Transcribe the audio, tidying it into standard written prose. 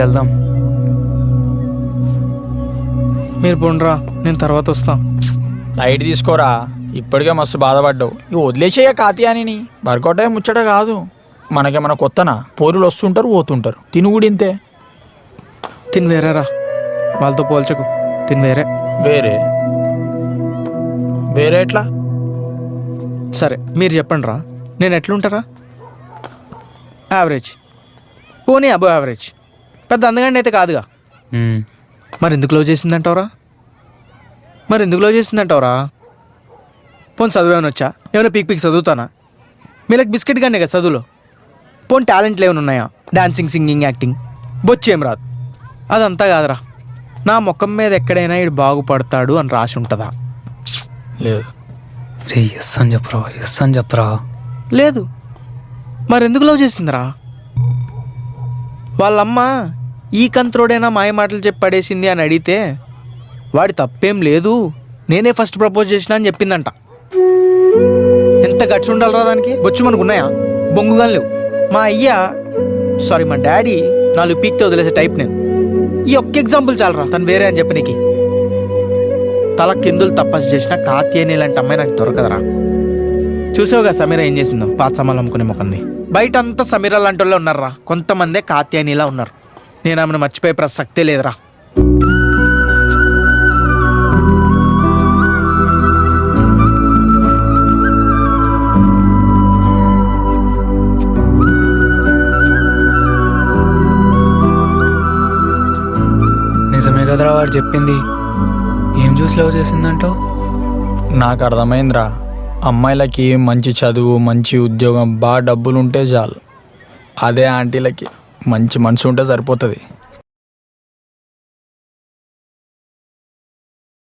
వెళ్దాం. మీరు పోండ్రా, నేను తర్వాత వస్తా. లైట్ తీసుకోరా, ఇప్పటికే మస్తు బాధపడ్డావు. ఇవి వదిలేసేయ కాతియాని వర్కౌట్ అయ్యే ముచ్చట కాదు. మనకేమన్నా కొత్తనా? పోరులు వస్తుంటారు పోతుంటారు, తిను కూడా ఇంతే. తిని వేరేరా, వాళ్ళతో పోల్చకు. తిని వేరే. వేరే వేరే ఎట్లా? సరే మీరు చెప్పండి రా, నేను ఎట్లుంటారా? యావరేజ్, పోనీ అబో యావరేజ్. పెద్ద అందగాండి అయితే కాదుగా. మరి ఎందుకు లవ్ చేసిందంటావురా? పోనీ చదువేమని వచ్చా? ఏమైనా పీక్ చదువుతానా? మీలకు బిస్కెట్ గానే కదా చదువులో. పోనీ టాలెంట్లు ఏమైనా ఉన్నాయా? డాన్సింగ్, సింగింగ్, యాక్టింగ్ బొచ్చేం రాదు. అదంతా కాదురా, నా ముఖం మీద ఎక్కడైనా ఇడు బాగుపడతాడు అని రాసి ఉంటుందా? లేదు. రే ఎస్ అని చెప్పరా. లేదు. మరి ఎందుకు లవ్ చేసిందిరా? వాళ్ళమ్మ ఈ కంత్రోడైనా మాయ మాటలు చెప్పి పడేసింది అని అడిగితే వాడి తప్పేం లేదు, నేనే ఫస్ట్ ప్రపోజ్ చేసిన అని చెప్పిందంట. ఎంత గట్స్ ఉండాలరా దానికి? బొచ్చు మనకు ఉన్నాయా? బొంగుగా లేవు. మా డాడీ 4 పీక్తో వదిలేసే టైప్ నేను. ఈ ఒక్క ఎగ్జాంపుల్ చాలరా తను వేరే అని చెప్పనీకి. తల కిందులు తపస్సు చేసిన కాత్యాయని లాంటి అమ్మాయి నాకు దొరకదరా. చూసావుగా సమీర ఏం చేసిందో? పాత సామాన్లు అమ్ముకునే మొక్కంది. బయట అంతా సమీర లాంటి వాళ్ళే ఉన్నారా, కొంతమందే కాత్యాయనిలా ఉన్నారు. నేను ఆమెను మర్చిపోయే ప్రసక్తే లేదురా. నిజమే కదరా వాడు చెప్పింది. ఏం చూసి లవ్ చేసిందంటావు? నాకు అర్థమైందిరా, అమ్మాయిలకి మంచి చదువు, మంచి ఉద్యోగం, బాగా డబ్బులు ఉంటే చాలు. అదే ఆంటీలకి మంచి మనసు ఉంటే సరిపోతుంది.